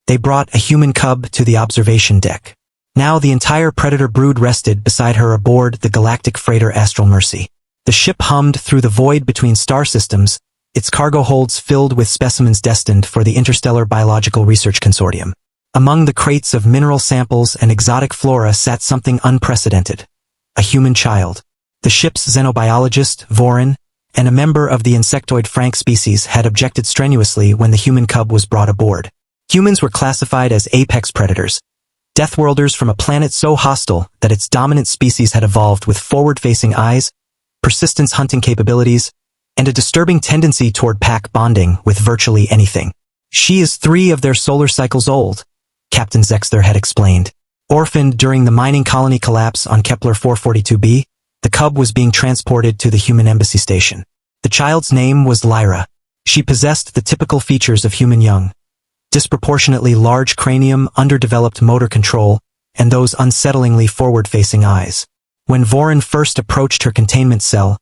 They brought a human cub to the observation deck. Now the entire Predator brood rested beside her aboard the galactic freighter Astral Mercy. The ship hummed through the void between star systems, its cargo holds filled with specimens destined for the Interstellar Biological Research Consortium. Among the crates of mineral samples and exotic flora sat something unprecedented. A human child. The ship's xenobiologist, Vorin, and a member of the insectoid Frank species had objected strenuously when the human cub was brought aboard. Humans were classified as apex predators, deathworlders from a planet so hostile that its dominant species had evolved with forward-facing eyes, persistence hunting capabilities, and a disturbing tendency toward pack bonding with virtually anything. She is 3 of their solar cycles old, Captain Zexter had explained. Orphaned during the mining colony collapse on Kepler 442b, the cub was being transported to the human embassy station. The child's name was Lyra. She possessed the typical features of human young. Disproportionately large cranium, underdeveloped motor control, and those unsettlingly forward-facing eyes. When Vorin first approached her containment cell,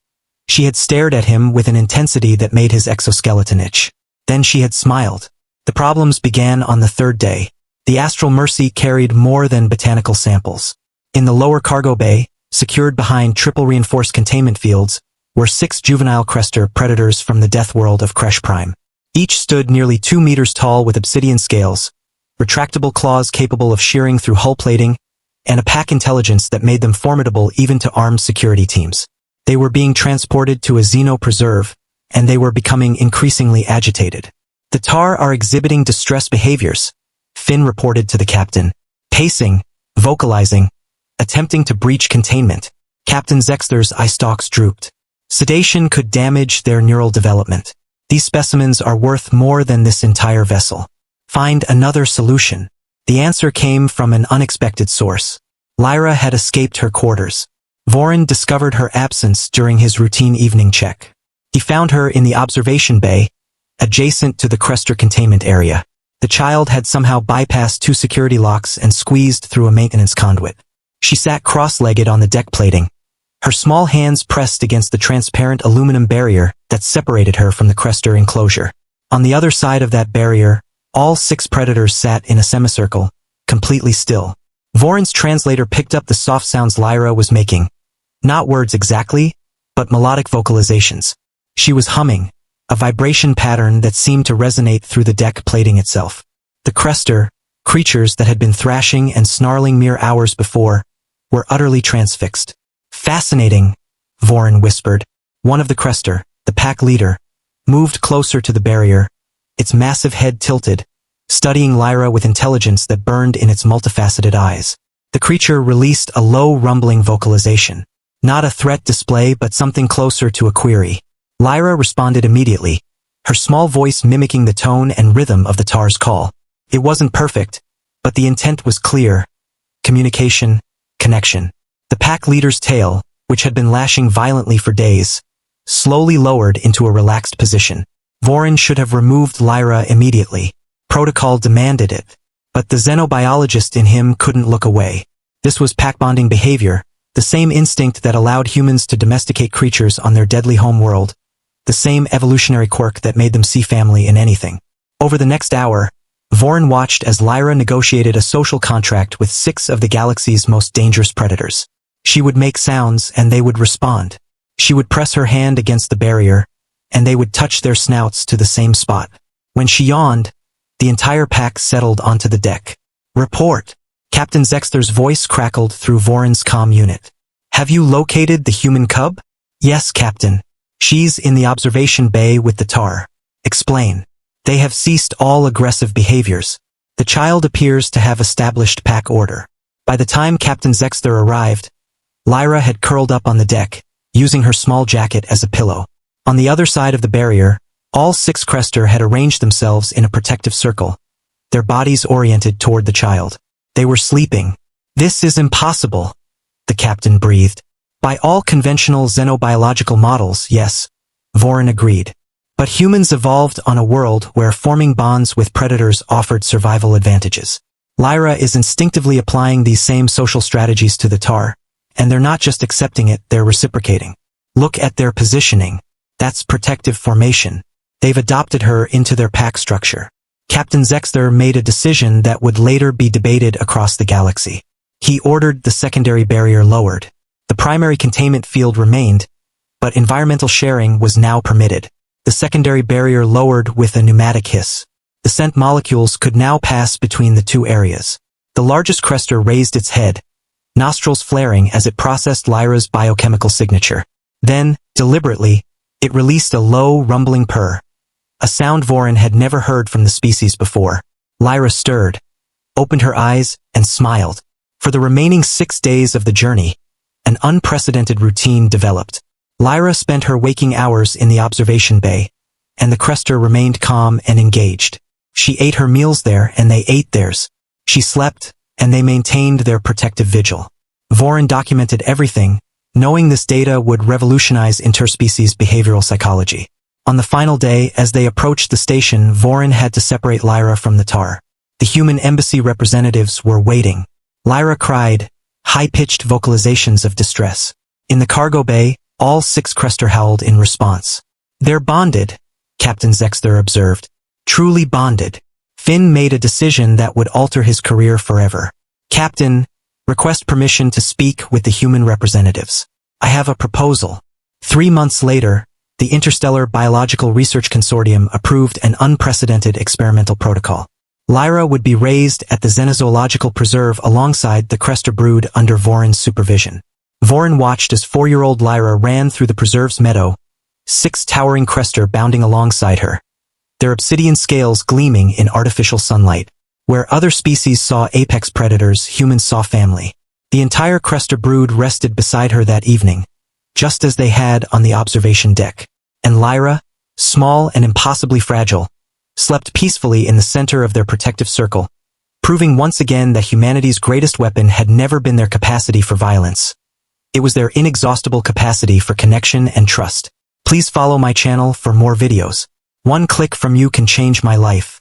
she had stared at him with an intensity that made his exoskeleton itch. Then she had smiled. The problems began on the 3rd day. The Astral Mercy carried more than botanical samples. In the lower cargo bay, secured behind triple-reinforced containment fields, were 6 juvenile Crestar predators from the Deathworld of Crestar Prime. Each stood nearly 2 meters tall with obsidian scales, retractable claws capable of shearing through hull plating, and a pack intelligence that made them formidable even to armed security teams. They were being transported to a xeno-preserve, and they were becoming increasingly agitated. The Tar are exhibiting distress behaviors, Finn reported to the captain, pacing, vocalizing, attempting to breach containment. Captain Zexter's eye stalks drooped. Sedation could damage their neural development. These specimens are worth more than this entire vessel. Find another solution. The answer came from an unexpected source. Lyra had escaped her quarters. Vorin discovered her absence during his routine evening check. He found her in the observation bay, adjacent to the Crestar containment area. The child had somehow bypassed 2 security locks and squeezed through a maintenance conduit. She sat cross-legged on the deck plating, her small hands pressed against the transparent aluminum barrier that separated her from the Crestar enclosure. On the other side of that barrier, all 6 predators sat in a semicircle, completely still. Vorin's translator picked up the soft sounds Lyra was making. Not words exactly, but melodic vocalizations. She was humming, a vibration pattern that seemed to resonate through the deck plating itself. The Crestar, creatures that had been thrashing and snarling mere hours before, were utterly transfixed. Fascinating, Vorin whispered. One of the Crestar, the pack leader, moved closer to the barrier, its massive head tilted, studying Lyra with intelligence that burned in its multifaceted eyes. The creature released a low rumbling vocalization. Not a threat display but something closer to a query. Lyra responded immediately, her small voice mimicking the tone and rhythm of the Tar's call. It wasn't perfect, but the intent was clear. Communication, connection. The pack leader's tail, which had been lashing violently for days, slowly lowered into a relaxed position. Vorin should have removed Lyra immediately. Protocol demanded it. But the xenobiologist in him couldn't look away. This was pack-bonding behavior, the same instinct that allowed humans to domesticate creatures on their deadly home world, the same evolutionary quirk that made them see family in anything. Over the next hour, Vorin watched as Lyra negotiated a social contract with 6 of the galaxy's most dangerous predators. She would make sounds and they would respond. She would press her hand against the barrier, and they would touch their snouts to the same spot. When she yawned, the entire pack settled onto the deck. Report. Captain Zexter's voice crackled through Vorin's comm unit. Have you located the human cub? Yes, Captain. She's in the observation bay with the Tar. Explain. They have ceased all aggressive behaviors. The child appears to have established pack order. By the time Captain Zexter arrived, Lyra had curled up on the deck, using her small jacket as a pillow. On the other side of the barrier, all 6 Crestar had arranged themselves in a protective circle, their bodies oriented toward the child. They were sleeping. This is impossible, the captain breathed. By all conventional xenobiological models, yes, Vorin agreed. But humans evolved on a world where forming bonds with predators offered survival advantages. Lyra is instinctively applying these same social strategies to the Tar, and they're not just accepting it, they're reciprocating. Look at their positioning. That's protective formation. They've adopted her into their pack structure. Captain Crestar made a decision that would later be debated across the galaxy. He ordered the secondary barrier lowered. The primary containment field remained, but environmental sharing was now permitted. The secondary barrier lowered with a pneumatic hiss. The scent molecules could now pass between the two areas. The largest Crestar raised its head, nostrils flaring as it processed Lyra's biochemical signature. Then, deliberately, it released a low, rumbling purr, a sound Vorin had never heard from the species before. Lyra stirred, opened her eyes, and smiled. For the remaining 6 days of the journey, an unprecedented routine developed. Lyra spent her waking hours in the observation bay, and the Crestar remained calm and engaged. She ate her meals there and they ate theirs. She slept, and they maintained their protective vigil. Vorin documented everything, knowing this data would revolutionize interspecies behavioral psychology. On the final day, as they approached the station, Vorin had to separate Lyra from the tar. The human embassy representatives were waiting. Lyra cried, high-pitched vocalizations of distress. In the cargo bay, all 6 Crestar howled in response. "They're bonded," Captain Crestar observed. "Truly bonded." Finn made a decision that would alter his career forever. "Captain, request permission to speak with the human representatives. I have a proposal." 3 months later, the Interstellar Biological Research Consortium approved an unprecedented experimental protocol. Lyra would be raised at the Xenozoological Preserve alongside the Crestar brood under Vorin's supervision. Vorin watched as 4-year-old Lyra ran through the preserve's meadow, 6 towering Crestar bounding alongside her, their obsidian scales gleaming in artificial sunlight. Where other species saw apex predators, humans saw family. The entire Crestar brood rested beside her that evening, just as they had on the observation deck. And Lyra, small and impossibly fragile, slept peacefully in the center of their protective circle, proving once again that humanity's greatest weapon had never been their capacity for violence. It was their inexhaustible capacity for connection and trust. Please follow my channel for more videos. One click from you can change my life.